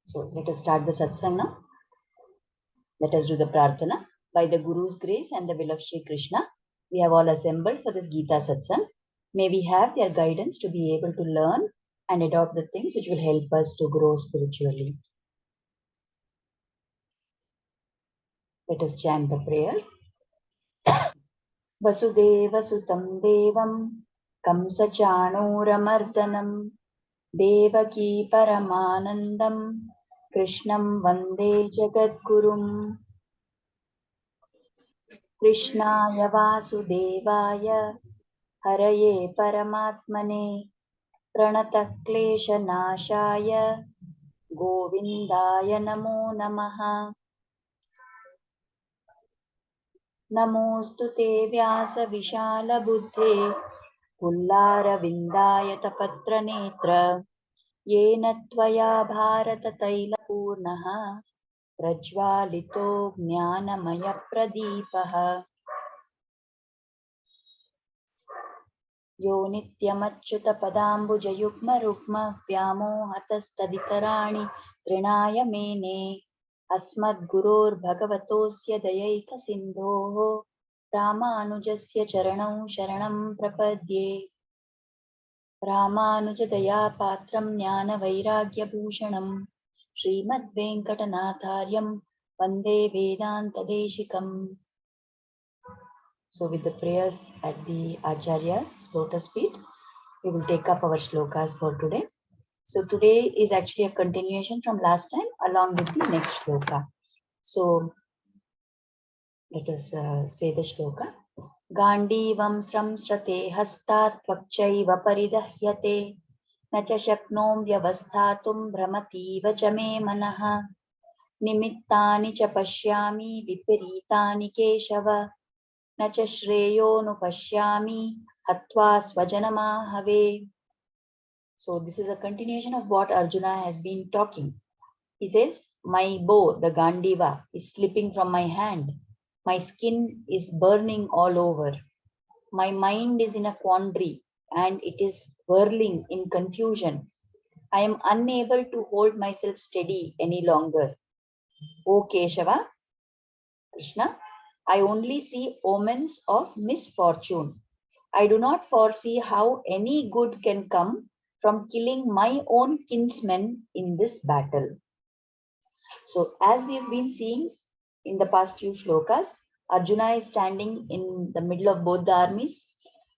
So let us start the satsang now. Let us do the prarthana. By the Guru's grace and the will of Sri Krishna, we have all assembled for this Gita satsang. May we have their guidance to be able to learn and adopt the things which will help us to grow spiritually. Let us chant the prayers. Vasudeva Sutam Devam Kamsachanuramardanam Devaki Paramanandam Krishnam Vande Jagadgurum Krishnaya Vasudevaya Haraye Paramatmane Pranatakleshanashaya Govindaya Namo Namaha Namostu Te Vyasa Vishala Buddhe Pullara Tapatra Netra Yena Tvaya Bharata Taila Purnaha Prajvalito Jnanamaya Pradipaha Yo Nityamachyuta Padambujayukma Rukma Vyamohatastaditarani Trinaya Mene Asmad Gurur Bhagavatosya Dayaika Sindhoho Ramanujasya Charanam Sharanam Prapadye Ramanujadaya Patram Jnana Vairagya Bhushanam Srimad Venkatanathaaryam Vande Vedanta Deshikam. So with the prayers at the Acharya's lotus feet, we will take up our shlokas for today. So today is actually a continuation from last time along with the next shloka. So let us say the shloka. Gandivam sramsrate hastat tvakchaiva paridahyate na cha shaknom vyavasthatum brahmativa cha me manaha nimittani cha pashyami viparitani keshava na cha shreyo nupashyami hatva swajanamahave. So this is a continuation of what Arjuna has been talking. He says, my bow, the Gandiva, is slipping from my hand. My skin is burning all over. My mind is in a quandary and it is whirling in confusion. I am unable to hold myself steady any longer. O Keshava, Krishna, I only see omens of misfortune. I do not foresee how any good can come from killing my own kinsmen in this battle. So as we have been seeing in the past few shlokas, Arjuna is standing in the middle of both the armies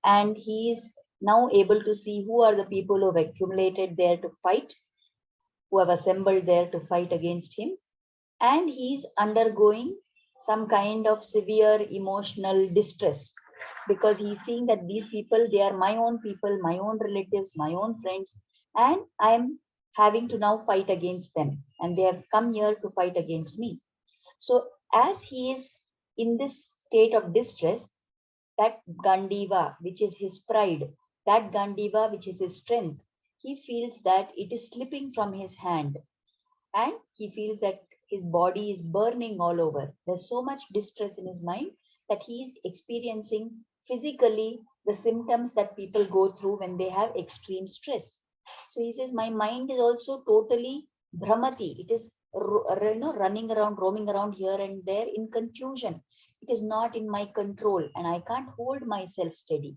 and he is now able to see who are the people who have accumulated there to fight, who have assembled there to fight against him. And he is undergoing some kind of severe emotional distress because he's seeing that these people, they are my own people, my own relatives, my own friends, and I am having to now fight against them, and they have come here to fight against me. So as he is in this state of distress, that Gandiva, which is his pride, that Gandiva, which is his strength, he feels that it is slipping from his hand, and he feels that his body is burning all over. There's so much distress in his mind that he is experiencing physically the symptoms that people go through when they have extreme stress. So he says, my mind is also totally brahmati. It is running around, roaming around here and there in confusion. It is not in my control and I can't hold myself steady.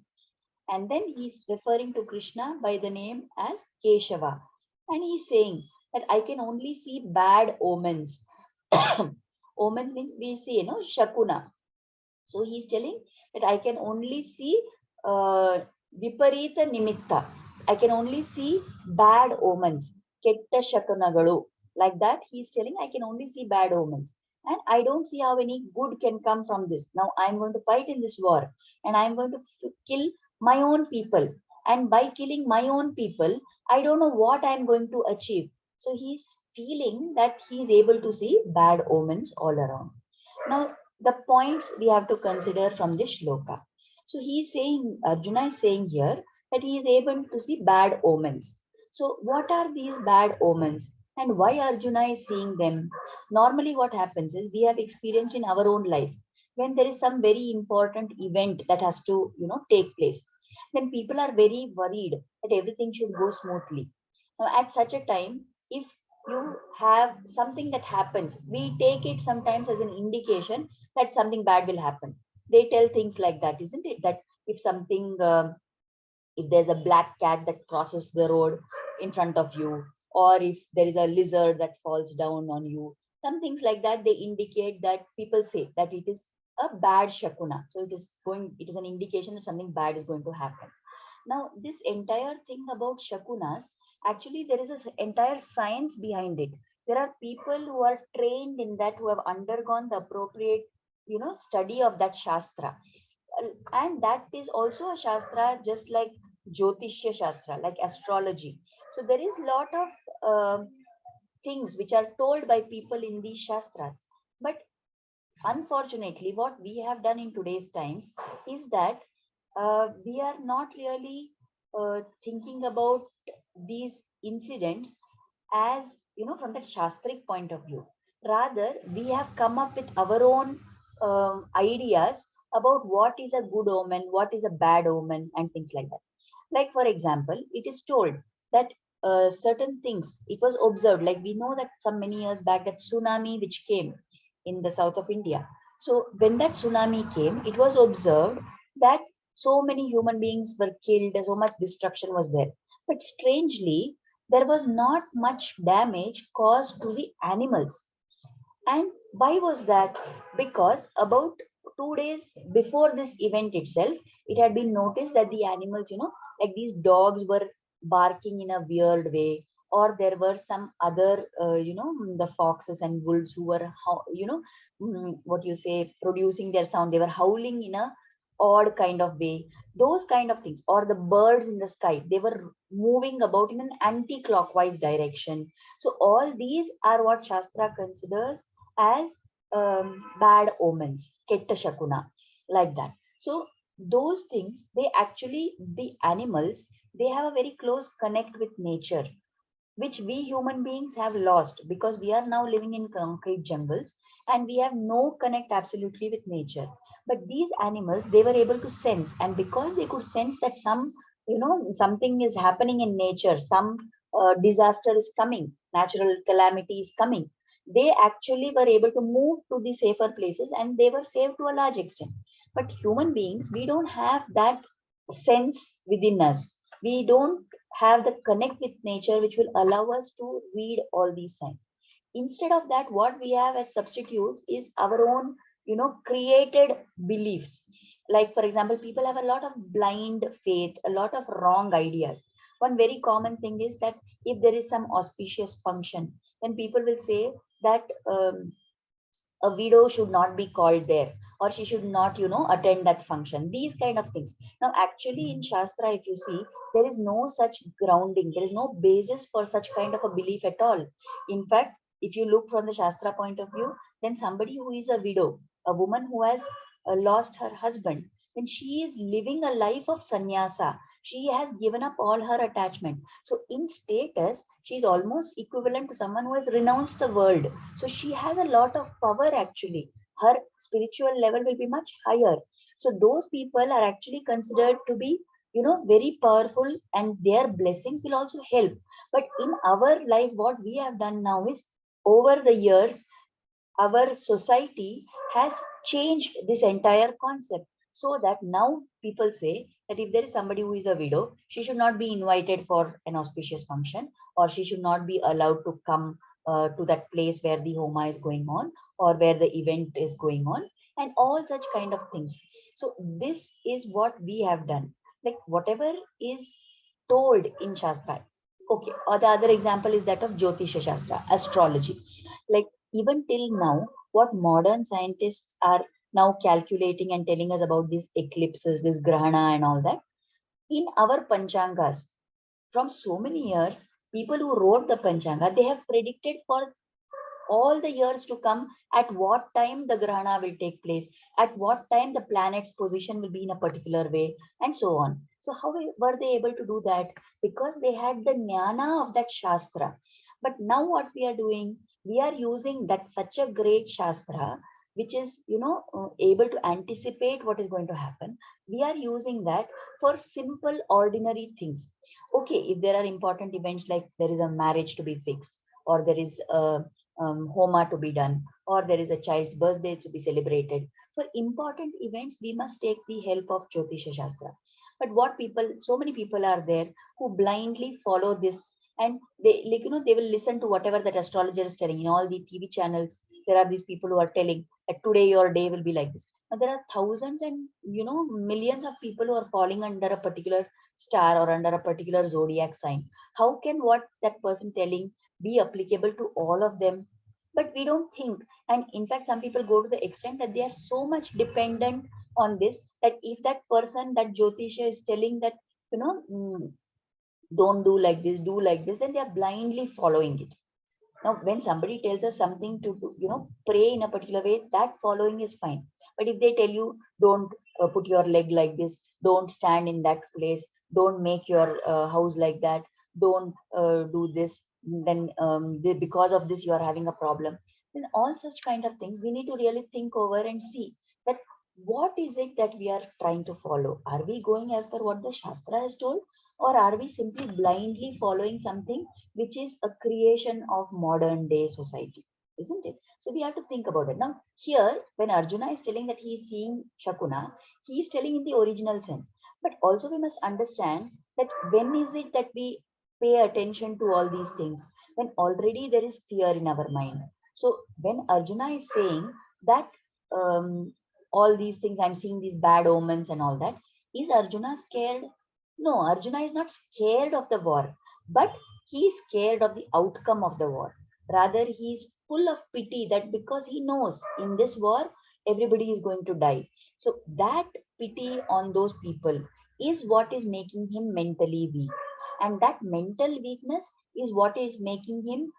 And then he's referring to Krishna by the name as Keshava. And he's saying that I can only see bad omens. Omens means we see, Shakuna. So he's telling that I can only see Viparita Nimitta. I can only see bad omens. Ketta Shakunagalu. Like that, he's telling I can only see bad omens. And I don't see how any good can come from this. Now I'm going to fight in this war and I'm going to kill my own people. And by killing my own people, I don't know what I'm going to achieve. So he's feeling that he's able to see bad omens all around. Now, the points we have to consider from this shloka. So he's saying, Arjuna is saying here that he is able to see bad omens. So what are these bad omens and why Arjuna is seeing them? Normally what happens is we have experienced in our own life when there is some very important event that has to, take place. Then people are very worried that everything should go smoothly. Now at such a time, if you have something that happens, we take it sometimes as an indication that something bad will happen. They tell things like that, isn't it? That if something, if there's a black cat that crosses the road in front of you, or if there is a lizard that falls down on you, some things like that, they indicate that people say that it is a bad shakuna. So it is an indication that something bad is going to happen. Now, this entire thing about shakunas, actually, there is an entire science behind it. There are people who are trained in that, who have undergone the appropriate, study of that shastra. And that is also a shastra, just like Jyotishya Shastra, like astrology. So there is a lot of things which are told by people in these shastras. But unfortunately, what we have done in today's times is that we are not really thinking about these incidents as, from the shastric point of view. Rather, we have come up with our own ideas about what is a good omen, what is a bad omen, and things like that. Like, for example, it is told that certain things, it was observed, like we know that some many years back, that tsunami which came in the south of India. So when that tsunami came, it was observed that so many human beings were killed, so much destruction was there. But strangely, there was not much damage caused to the animals. And why was that? Because about 2 days before this event itself, it had been noticed that the animals, like these dogs were barking in a weird way, or there were some other, the foxes and wolves who were, what you say, producing their sound. They were howling in a odd kind of way. Those kind of things, or the birds in the sky, they were moving about in an anti-clockwise direction. So all these are what Shastra considers as bad omens, ketta shakuna, like that. So those things, they actually, the animals, they have a very close connect with nature, which we human beings have lost because we are now living in concrete jungles and we have no connect absolutely with nature. But these animals, they were able to sense, and because they could sense that something is happening in nature, some disaster is coming, natural calamity is coming, they actually were able to move to the safer places and they were saved to a large extent. But human beings, we don't have that sense within us. We don't have the connect with nature which will allow us to read all these signs. Instead of that, what we have as substitutes is our own, created beliefs. Like, for example, people have a lot of blind faith, a lot of wrong ideas. One very common thing is that if there is some auspicious function, then people will say that a widow should not be called there, or she should not, attend that function, these kind of things. Now, actually, in Shastra, if you see, there is no such grounding, there is no basis for such kind of a belief at all. In fact, if you look from the Shastra point of view, then somebody who is a widow, a woman who has lost her husband, then she is living a life of sannyasa. She has given up all her attachment. So in status, she is almost equivalent to someone who has renounced the world. So she has a lot of power actually. Her spiritual level will be much higher. So those people are actually considered to be, very powerful, and their blessings will also help. But in our life, what we have done now is, over the years, our society has changed this entire concept, so that now people say that if there is somebody who is a widow, she should not be invited for an auspicious function, or she should not be allowed to come to that place where the homa is going on, or where the event is going on, and all such kind of things. So this is what we have done, like whatever is told in Shastra. Okay, or the other example is that of Jyotisha Shastra, astrology. Like, even till now, what modern scientists are now calculating and telling us about these eclipses, this grahana and all that, in our Panchangas, from so many years, people who wrote the Panchanga, they have predicted for all the years to come at what time the grahana will take place, at what time the planet's position will be in a particular way, and so on. So how were they able to do that? Because they had the jnana of that shastra. But now what we are doing, we are using that such a great shastra, which is, able to anticipate what is going to happen. We are using that for simple ordinary things. Okay, if there are important events, like there is a marriage to be fixed, or there is a homa to be done, or there is a child's birthday to be celebrated. For important events, we must take the help of Jyotisha Shastra. But what people, so many people are there who blindly follow this, and they, like, they will listen to whatever that astrologer is telling. In all the TV channels, there are these people who are telling that today your day will be like this. Now, there are thousands and millions of people who are falling under a particular star or under a particular zodiac sign. How can what that person telling be applicable to all of them? But we don't think. And in fact, some people go to the extent that they are so much dependent on this, that if that person, that Jyotisha is telling that, don't do like this, do like this, then they are blindly following it. Now, when somebody tells us something to do, pray in a particular way, that following is fine. But if they tell you, don't put your leg like this, don't stand in that place, don't make your house like that, don't do this, then because of this, you are having a problem. Then all such kind of things, we need to really think over and see that what is it that we are trying to follow? Are we going as per what the Shastra has told? Or are we simply blindly following something which is a creation of modern day society, isn't it? So we have to think about it. Now, here, when Arjuna is telling that he is seeing Shakuna, he is telling in the original sense. But also we must understand that when is it that we pay attention to all these things? When already there is fear in our mind. So when Arjuna is saying that all these things, I'm seeing these bad omens and all that, is Arjuna scared? No, Arjuna is not scared of the war, but he is scared of the outcome of the war. Rather, he is full of pity that because he knows in this war, everybody is going to die. So that pity on those people is what is making him mentally weak. And that mental weakness is what is making him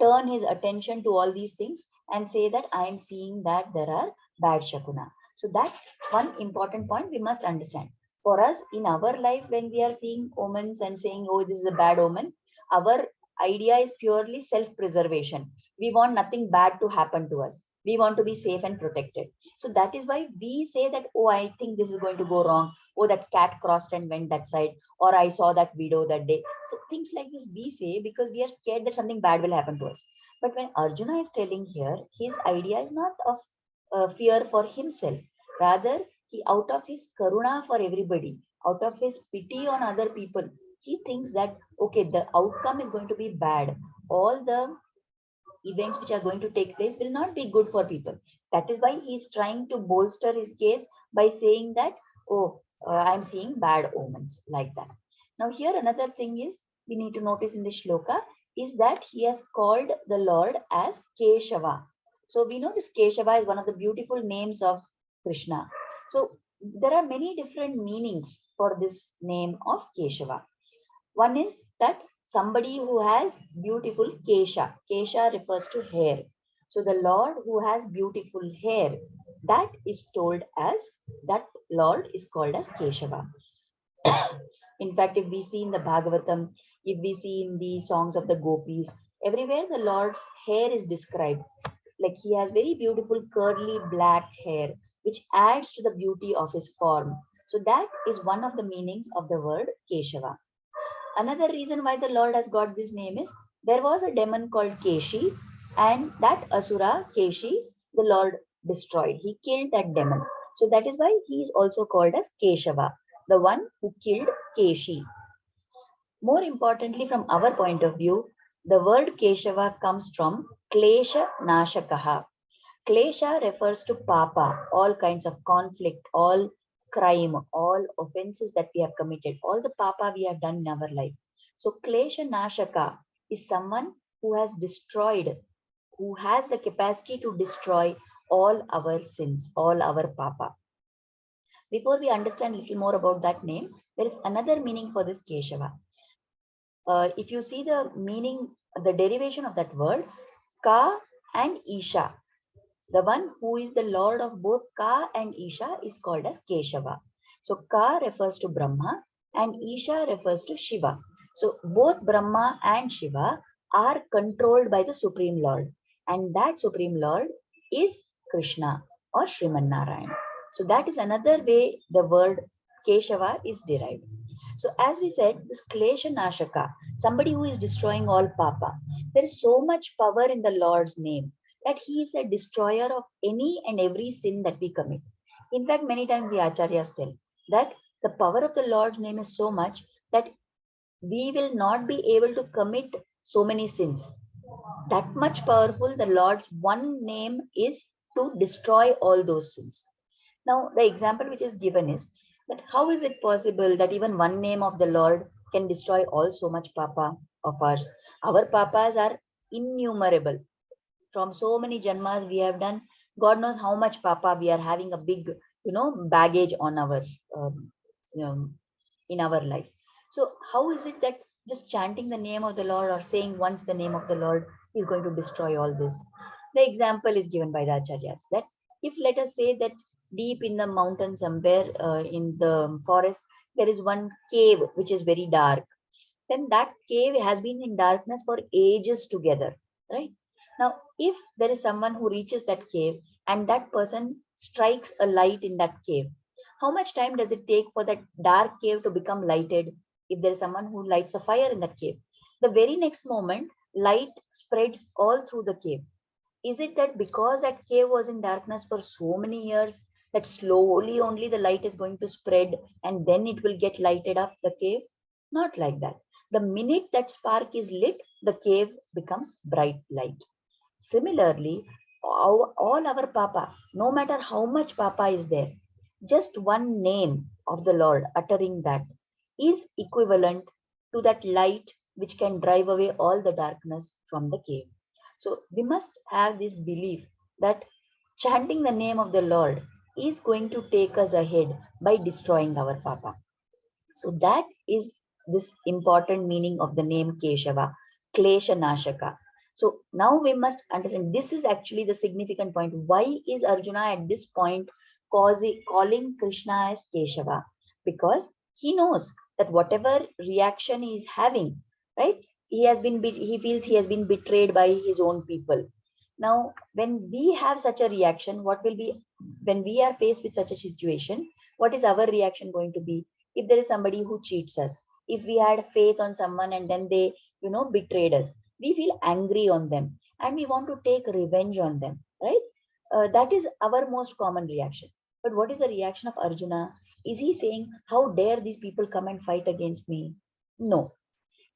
turn his attention to all these things and say that I am seeing that there are bad Shakuna. So that one important point we must understand. For us in our life, when we are seeing omens and saying, oh, this is a bad omen, our idea is purely self-preservation. We want nothing bad to happen to us. We want to be safe and protected. So that is why we say that, oh, I think this is going to go wrong. Oh, that cat crossed and went that side. Or I saw that video that day. So things like this we say because we are scared that something bad will happen to us. But when Arjuna is telling here, his idea is not of fear for himself. Rather, he, out of his karuna for everybody, out of his pity on other people, he thinks that, okay, the outcome is going to be bad. All the events which are going to take place will not be good for people. That is why he is trying to bolster his case by saying that, oh, I'm seeing bad omens like that. Now, here another thing is we need to notice in the shloka is that he has called the Lord as Keshava. So we know this Keshava is one of the beautiful names of Krishna. So there are many different meanings for this name of Keshava. One is that somebody who has beautiful Kesha. Kesha refers to hair. So the Lord who has beautiful hair, that is told as, that Lord is called as Keshava. In fact, if we see in the Bhagavatam, if we see in the songs of the gopis, everywhere the Lord's hair is described. Like he has very beautiful curly black hair, which adds to the beauty of his form. So that is one of the meanings of the word Keshava. Another reason why the Lord has got this name is there was a demon called Keshi, and that Asura, Keshi, the Lord destroyed. He killed that demon. So that is why he is also called as Keshava, the one who killed Keshi. More importantly, from our point of view, the word Keshava comes from Klesha Nashakaha. Klesha refers to papa, all kinds of conflict, all crime, all offenses that we have committed, all the papa we have done in our life. So Klesha Nashaka is someone who has destroyed, who has the capacity to destroy all our sins, all our papa. Before we understand a little more about that name, there is another meaning for this Keshava. If you see the meaning, the derivation of that word, Ka and Isha, the one who is the Lord of both Ka and Isha is called as Keshava. So Ka refers to Brahma and Isha refers to Shiva. So both Brahma and Shiva are controlled by the Supreme Lord. And that Supreme Lord is Krishna or Sriman Narayana. So that is another way the word Keshava is derived. So as we said, this Klesha Nashaka, somebody who is destroying all papa. There is so much power in the Lord's name that He is a destroyer of any and every sin that we commit. In fact, many times the acharyas tell that the power of the Lord's name is so much that we will not be able to commit so many sins. That much powerful, the Lord's one name is to destroy all those sins. Now, the example which is given is that how is it possible that even one name of the Lord can destroy all so much papa of ours? Our papas are innumerable. From so many janmas we have done, God knows how much papa we are having a big, baggage on our, um, um, in our life. So how is it that just chanting the name of the Lord or saying once the name of the Lord is going to destroy all this? The example is given by the acharyas that if let us say that deep in the mountain somewhere in the forest, there is one cave which is very dark, then that cave has been in darkness for ages together, right? Now, if there is someone who reaches that cave and that person strikes a light in that cave, how much time does it take for that dark cave to become lighted? If there is someone who lights a fire in that cave, the very next moment, light spreads all through the cave. Is it that because that cave was in darkness for so many years, that slowly only the light is going to spread and then it will get lighted up the cave? Not like that. The minute that spark is lit, the cave becomes bright light. Similarly, all our papa, no matter how much papa is there, just one name of the Lord uttering that is equivalent to that light which can drive away all the darkness from the cave. So we must have this belief that chanting the name of the Lord is going to take us ahead by destroying our papa. So that is this important meaning of the name Keshava, Klesha Nashaka. So now we must understand this is actually the significant point. Why is Arjuna at this point calling Krishna as Keshava? Because he knows that whatever reaction he is having, right? He feels he has been betrayed by his own people. Now, when we have such a reaction, what will be when we are faced with such a situation? What is our reaction going to be? If there is somebody who cheats us, if we had faith on someone and then they betrayed us, we feel angry on them and we want to take revenge on them, right? That is our most common reaction. But what is the reaction of Arjuna? Is he saying, how dare these people come and fight against me? No.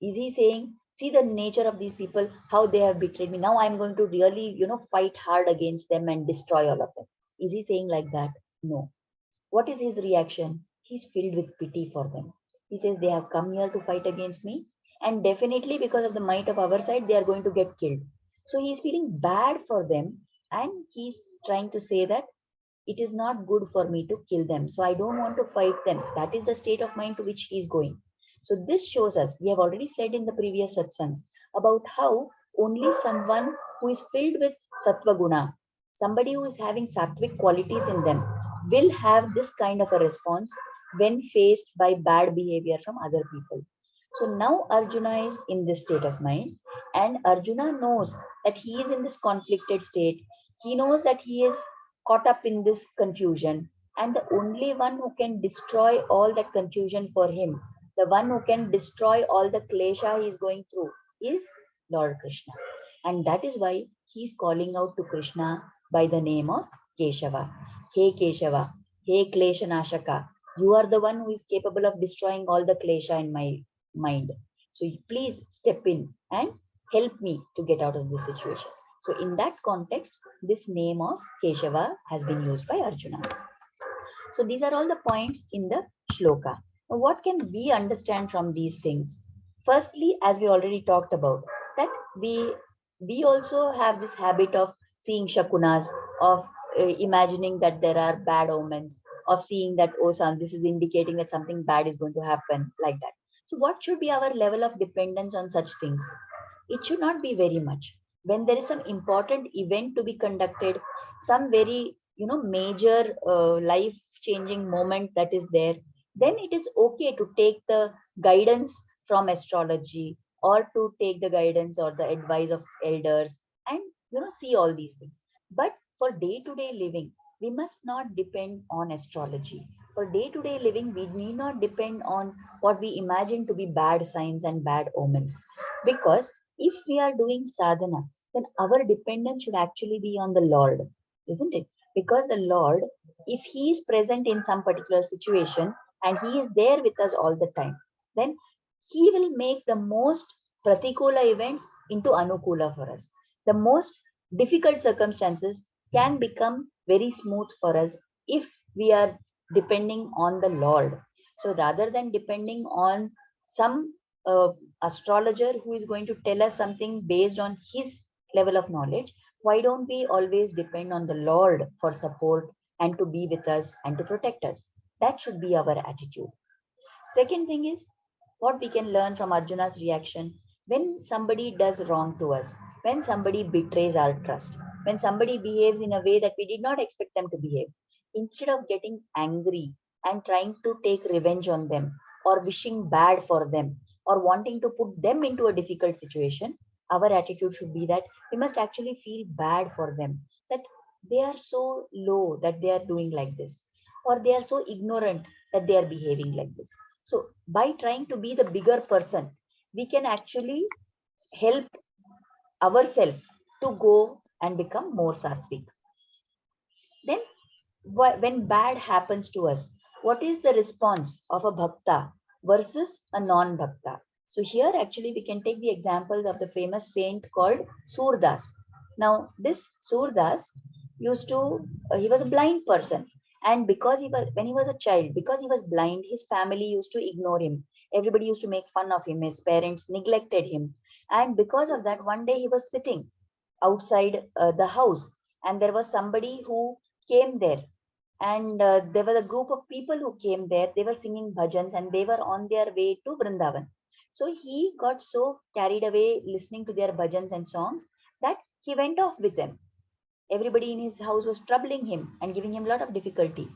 Is he saying, see the nature of these people, how they have betrayed me, now I'm going to really fight hard against them and destroy all of them? Is he saying like that? No. What is his reaction? He's filled with pity for them. He says, they have come here to fight against me, and definitely because of the might of our side, they are going to get killed. So he's feeling bad for them, and he's trying to say that it is not good for me to kill them. So I don't want to fight them. That is the state of mind to which he's going. So this shows us, we have already said in the previous satsangs about how only someone who is filled with sattva guna, somebody who is having sattvic qualities in them, will have this kind of a response when faced by bad behavior from other people. So now Arjuna is in this state of mind, and Arjuna knows that he is in this conflicted state. He knows that he is caught up in this confusion, and the only one who can destroy all that confusion for him, the one who can destroy all the klesha he is going through, is Lord Krishna. And that is why he is calling out to Krishna by the name of Keshava. Hey Keshava, hey Klesha Nashaka, you are the one who is capable of destroying all the klesha in my mind. So please step in and help me to get out of this situation. So in that context, this name of Keshava has been used by Arjuna. So these are all the points in the shloka. Now, what can we understand from these things? Firstly, as we already talked about, that we also have this habit of seeing shakunas, of imagining that there are bad omens, of seeing that, oh, son, this is indicating that something bad is going to happen, like that. So what should be our level of dependence on such things? It should not be very much. When there is some important event to be conducted, some very major life changing moment that is there, then it is okay to take the guidance from astrology, or to take the guidance or the advice of elders, and see all these things. But for day to day living, we must not depend on astrology. For day to day living, we need not depend on what we imagine to be bad signs and bad omens, because if we are doing sadhana, then our dependence should actually be on the Lord, isn't it? Because the Lord, if He is present in some particular situation and He is there with us all the time, then He will make the most pratikula events into anukula for us. The most difficult circumstances can become very smooth for us if we are depending on the Lord. So rather than depending on some astrologer who is going to tell us something based on his level of knowledge, why don't we always depend on the Lord for support and to be with us and to protect us? That should be our attitude. Second thing is what we can learn from Arjuna's reaction when somebody does wrong to us, when somebody betrays our trust, when somebody behaves in a way that we did not expect them to behave. Instead of getting angry and trying to take revenge on them or wishing bad for them or wanting to put them into a difficult situation, our attitude should be that we must actually feel bad for them, that they are so low that they are doing like this, or they are so ignorant that they are behaving like this. So by trying to be the bigger person, we can actually help ourselves to go and become more sattvic. Then when bad happens to us, what is the response of a bhakta versus a non-bhakta? So here actually we can take the examples of the famous saint called Surdas. Now this Surdas used to, he was a blind person, and because he was, when he was a child, because he was blind, his family used to ignore him. Everybody used to make fun of him. His parents neglected him. And because of that, one day he was sitting outside the house, and there was somebody who came there, and there was a group of people who came there. They were singing bhajans and they were on their way to Vrindavan. So he got so carried away listening to their bhajans and songs that he went off with them. Everybody in his house was troubling him and giving him a lot of difficulty,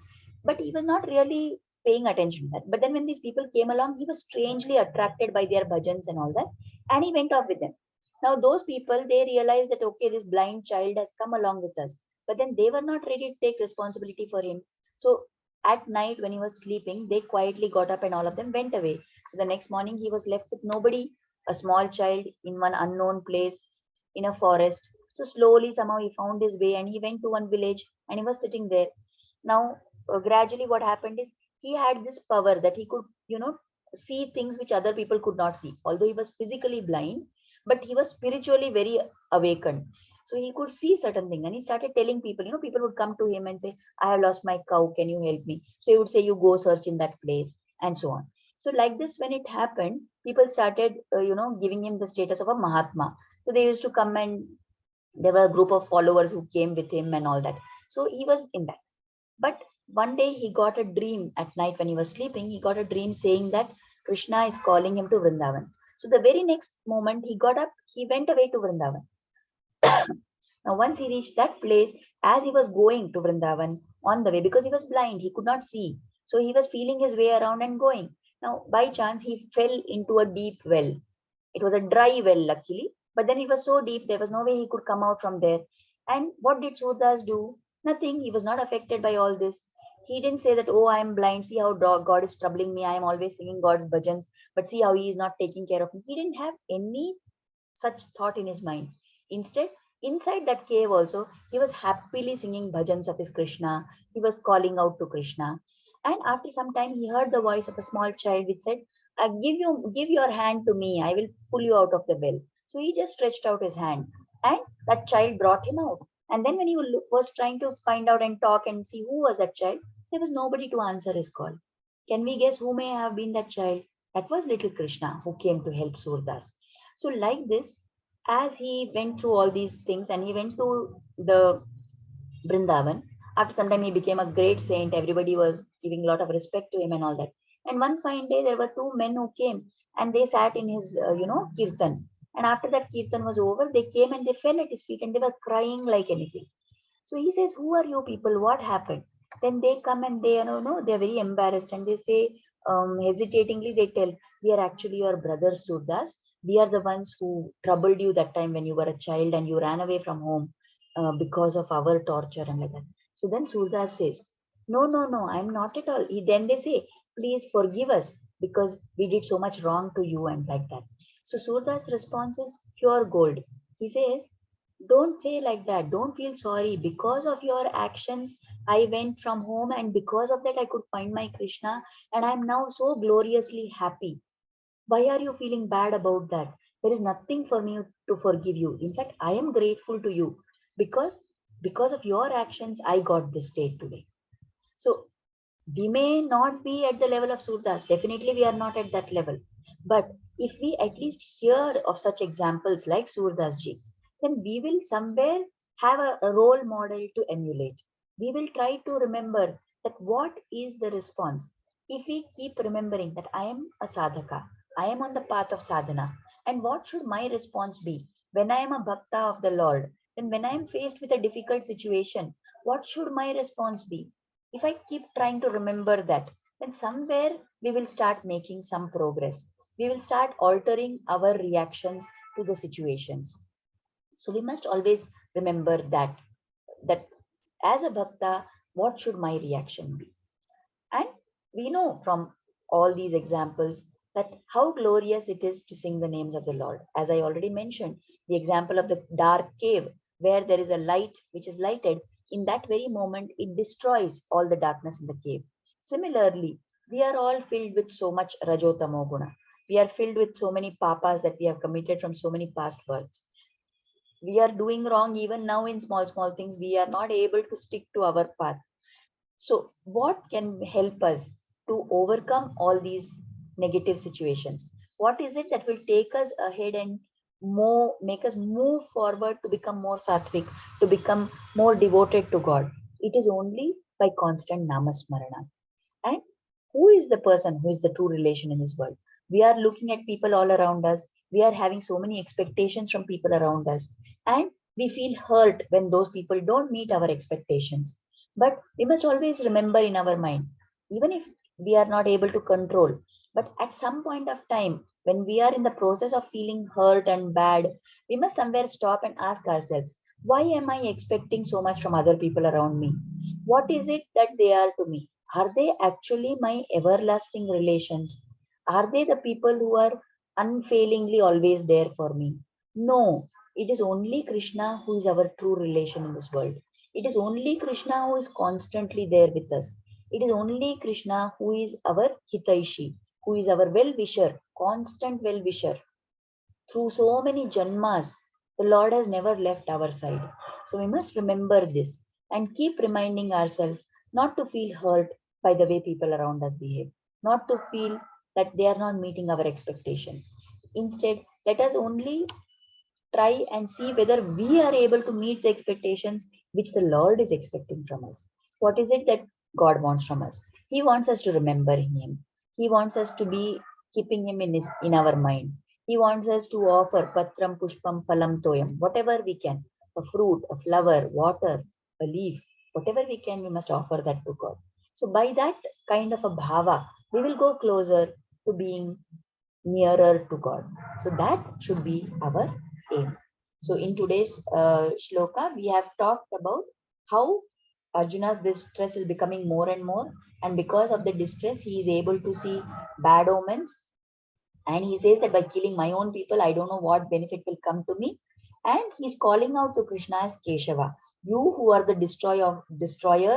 but he was not really paying attention to that. But then when these people came along, he was strangely attracted by their bhajans and all that, and he went off with them. Now those people, they realized that okay, this blind child has come along with us, but then they were not ready to take responsibility for him. So at night when he was sleeping, they quietly got up and all of them went away. So the next morning he was left with nobody, a small child in one unknown place in a forest. So slowly, somehow he found his way and he went to one village and he was sitting there. Now, gradually, what happened is he had this power that he could, see things which other people could not see. Although he was physically blind, but he was spiritually very awakened. So he could see certain things, and he started telling people. People would come to him and say, "I have lost my cow. Can you help me?" So he would say, "You go search in that place," and so on. So like this, when it happened, people started, giving him the status of a Mahatma. So they used to come, and there were a group of followers who came with him and all that. So he was in that. But one day he got a dream at night when he was sleeping. He got a dream saying that Krishna is calling him to Vrindavan. So the very next moment he got up, he went away to Vrindavan. Now, once he reached that place, as he was going to Vrindavan on the way, because he was blind, he could not see. So he was feeling his way around and going. Now, by chance, he fell into a deep well. It was a dry well, luckily, but then it was so deep, there was no way he could come out from there. And what did Surdas do? Nothing. He was not affected by all this. He didn't say that, oh, I am blind. See how God is troubling me. I am always singing God's bhajans, but see how he is not taking care of me. He didn't have any such thought in his mind. Instead, inside that cave also, he was happily singing bhajans of his Krishna. He was calling out to Krishna. And after some time, he heard the voice of a small child which said, give your hand to me. I will pull you out of the well. So he just stretched out his hand, and that child brought him out. And then when he was trying to find out and talk and see who was that child, there was nobody to answer his call. Can we guess who may have been that child? That was little Krishna who came to help Surdas. So, like this, as he went through all these things and he went to the Brindavan, after some time he became a great saint. Everybody was giving a lot of respect to him and all that. And one fine day, there were two men who came and they sat in his, kirtan. And after that kirtan was over, they came and they fell at his feet and they were crying like anything. So he says, "Who are you people? What happened?" Then they come and they, they're very embarrassed and they say, hesitatingly, they tell, "We are actually your brothers, Surdas. We are the ones who troubled you that time when you were a child and you ran away from home because of our torture and like that." So then Surdas says, "No, no, no, I'm not at all." Then they say, "Please forgive us because we did so much wrong to you," and like that. So Surdas' response is, pure gold. He says, don't say like that. Don't feel sorry. Because of your actions, I went from home, and because of that, I could find my Krishna, and I'm now so gloriously happy. Why are you feeling bad about that? There is nothing for me to forgive you. In fact, I am grateful to you because of your actions, I got this state today. So we may not be at the level of Surdas. Definitely, we are not at that level. But if we at least hear of such examples like Surdas ji, then we will somewhere have a role model to emulate. We will try to remember that what is the response. If we keep remembering that I am a sadhaka, I am on the path of sadhana, and what should my response be when I am a bhakta of the Lord? Then, when I am faced with a difficult situation, what should my response be? If I keep trying to remember that, then somewhere we will start making some progress. We will start altering our reactions to the situations. So we must always remember that as a bhakta, what should my reaction be? And we know from all these examples that how glorious it is to sing the names of the Lord. As I already mentioned, the example of the dark cave where there is a light which is lighted, in that very moment, it destroys all the darkness in the cave. Similarly, we are all filled with so much Rajotamo Guna. We are filled with so many papas that we have committed from so many past births. We are doing wrong even now in small, small things. We are not able to stick to our path. So, what can help us to overcome all these negative situations? What is it that will take us ahead and make us move forward to become more sattvic, to become more devoted to God? It is only by constant namasmarana. And who is the person who is the true relation in this world? We are looking at people all around us. We are having so many expectations from people around us. And we feel hurt when those people don't meet our expectations. But we must always remember in our mind, even if we are not able to control, but at some point of time, when we are in the process of feeling hurt and bad, we must somewhere stop and ask ourselves, why am I expecting so much from other people around me? What is it that they are to me? Are they actually my everlasting relations? Are they the people who are unfailingly always there for me? No, it is only Krishna who is our true relation in this world. It is only Krishna who is constantly there with us. It is only Krishna who is our Hitaishi, who is our well wisher, constant well wisher. Through so many janmas, the Lord has never left our side. So we must remember this and keep reminding ourselves not to feel hurt by the way people around us behave, not to feel that they are not meeting our expectations. Instead, let us only try and see whether we are able to meet the expectations which the Lord is expecting from us. What is it that God wants from us? He wants us to remember Him. He wants us to be keeping Him in our mind. He wants us to offer patram pushpam phalam toyam, whatever we can, a fruit, a flower, water, a leaf, whatever we can, we must offer that to God. So by that kind of a bhava, we will go closer to being nearer to God. So that should be our aim. So in today's shloka, we have talked about how Arjuna's distress is becoming more and more, and because of the distress, he is able to see bad omens. And he says that by killing my own people, I don't know what benefit will come to me. And he's calling out to Krishna as Keshava. You who are the destroyer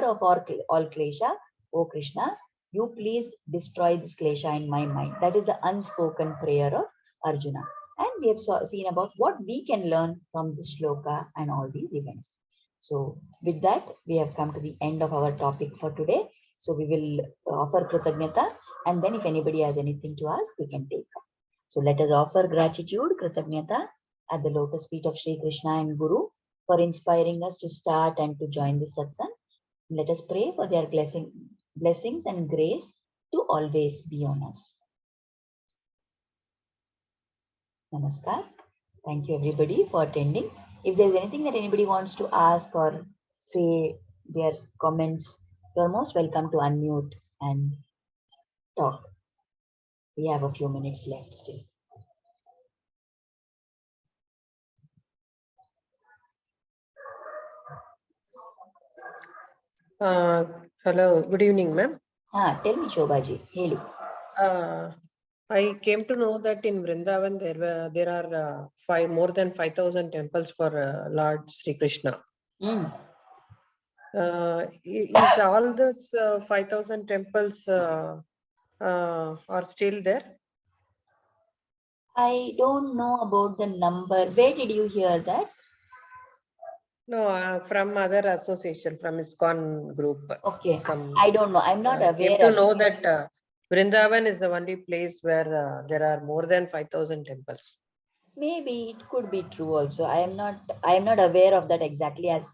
of all klesha, O Krishna, you please destroy this klesha in my mind. That is the unspoken prayer of Arjuna. And we have seen about what we can learn from this shloka and all these events. So with that, we have come to the end of our topic for today. So we will offer Kritagnyata, and then if anybody has anything to ask, we can take up. So let us offer gratitude, Kritagnyata, at the lotus feet of Sri Krishna and Guru for inspiring us to start and to join this satsang. Let us pray for their blessings and grace to always be on us. Namaskar. Thank you everybody for attending. If there is anything that anybody wants to ask or say their comments, you are most welcome to unmute and talk. We have a few minutes left still. Hello, good evening, ma'am. Tell me, Shobhaji. Heli. I came to know that in Vrindavan there are more than 5,000 temples for Lord Sri Krishna. Mm. Is all those 5,000 temples are still there? I don't know about the number. Where did you hear that? No, from other association, from ISKCON group. Okay, Some I don't know. I'm not came aware to of. know that Vrindavan is the only place where there are more than 5,000 temples. Maybe it could be true also. I am not aware of that exactly as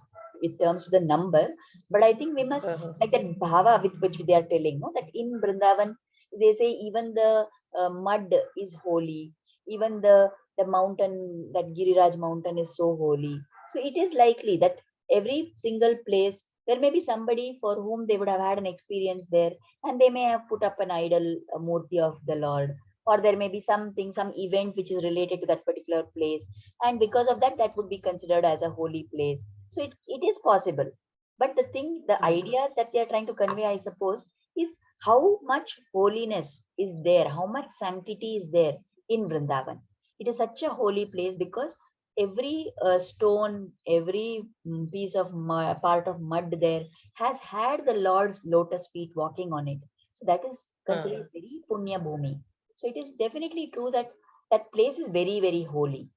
in terms of the number, but I think we must Uh-huh. like that bhava with which they are telling, no, that in Vrindavan they say even the mud is holy, even the mountain, that Giriraj mountain is so holy. So it is likely that every single place there may be somebody for whom they would have had an experience there, and they may have put up an idol, a murti of the Lord, or there may be something, some event which is related to that particular place, and because of that that would be considered as a holy place. So it is possible, but the thing, the Mhm. idea that they are trying to convey, I suppose, is how much holiness is there, how much sanctity is there in Vrindavan. It is such a holy place because every stone, every piece of part of mud there has had the Lord's lotus feet walking on it. So that is considered very punya bhumi. So it is definitely true that that place is very, very holy.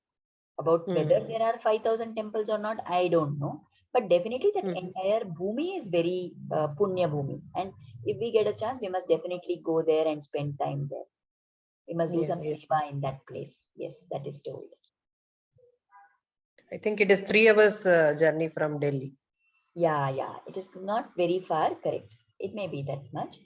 About whether Mhm. there are 5,000 temples or not, I don't know. But definitely that Mhm. entire bhumi is very punya bhumi. And if we get a chance, we must definitely go there and spend time there. We must do Yeah, some yes. seva in that place. Yes, that is told. I think it is 3 hours journey from Delhi. Yeah, yeah. It is not very far, correct. It may be that much.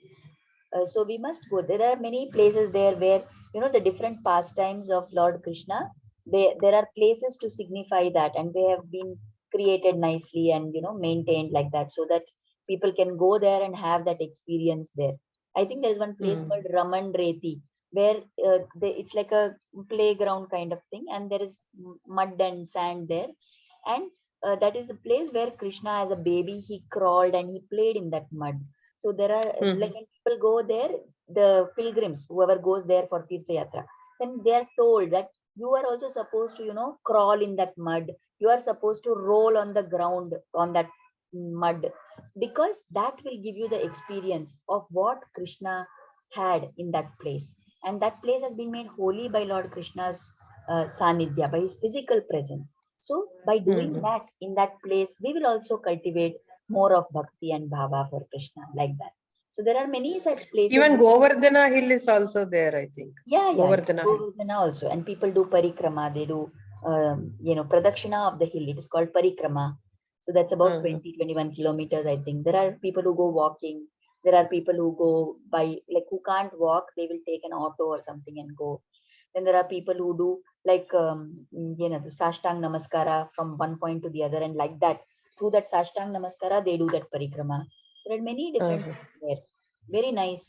So we must go. There are many places there where, the different pastimes of Lord Krishna. There are places to signify that, and they have been created nicely and maintained like that, so that people can go there and have that experience there. I think there is one place Mhm. called Raman Reti, where it's like a playground kind of thing, and there is mud and sand there, and that is the place where Krishna, as a baby, he crawled and he played in that mud. So there are like Mhm. when people go there, the pilgrims, whoever goes there for Tirtha Yatra, then they are told that you are also supposed to, crawl in that mud. You are supposed to roll on the ground on that mud, because that will give you the experience of what Krishna had in that place. And that place has been made holy by Lord Krishna's sanidhya, by his physical presence. So by doing Mhm. that in that place, we will also cultivate more of bhakti and bhava for Krishna, like that. So there are many such places. Even Govardhana Hill is also there, I think. Yeah, yeah, yeah. Govardhana Hill. Govardhana also, and people do parikrama. They do, pradakshina of the hill. It is called parikrama. So that's about Uh-huh. 20-21 kilometers, I think. There are people who go walking. There are people who go by, like, who can't walk. They will take an auto or something and go. Then there are people who do like, the Sashtang Namaskara from one point to the other, and like that. Through that Sashtang Namaskara, they do that parikrama. There are many different Uh-huh. things there. Very nice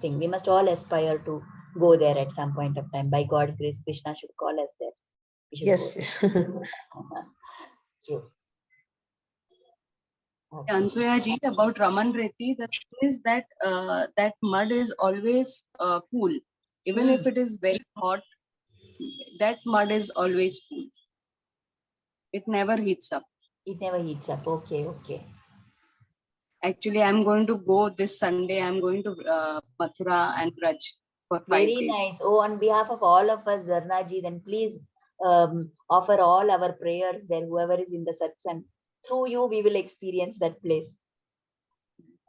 thing. We must all aspire to go there at some point of time. By God's grace, Krishna should call us there. We should go Yes, yes. there. True. Okay. Ansuya ji, about Raman Reti, the thing is that that mud is always cool. Even if Hmm. it is very hot, that mud is always cool. It never heats up. It never heats up. Okay, okay. Actually, I'm going to go this Sunday. I'm going to Mathura and Braj for 5 Very days. nice. Oh, on behalf of all of us, Zarnaji, then please offer all our prayers there, whoever is in the satsang. Through you, we will experience that place.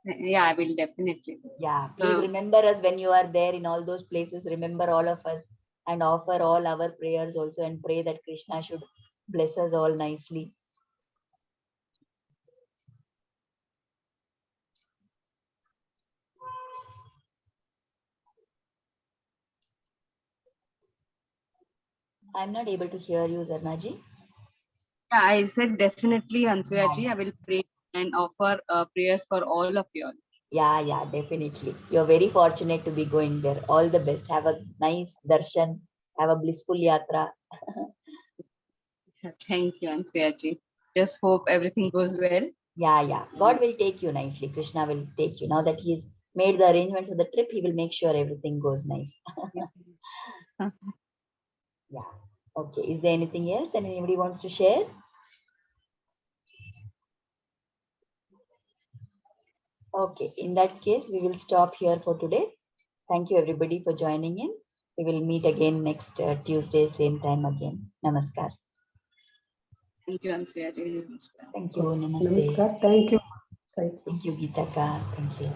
Yeah, I will definitely. Yeah, please So, remember us when you are there in all those places. Remember all of us and offer all our prayers also, and pray that Krishna should bless us all nicely. I'm not able to hear you, Zarnaji. yeah, I said definitely, Ansuya ji, Yeah, I will pray and offer prayers for all of you all. yeah, yeah, definitely. You're very fortunate to be going there. All the best. Have a nice darshan. Have a blissful yatra. Thank you, Ansuya ji. Just hope everything goes well. Yeah, yeah. God will take you nicely. Krishna will take you. Now that He's made the arrangements of the trip, He will make sure everything goes nice. Yeah. Okay. Is there anything else that anybody wants to share? Okay. In that case, we will stop here for today. Thank you everybody for joining in. We will meet again next Tuesday, same time again. Namaskar. Thank you, Ansuya. Namaskar. Thank you. Namaste. Namaskar. Thank you. Thank you. Thank you, Geetaka. Thank you.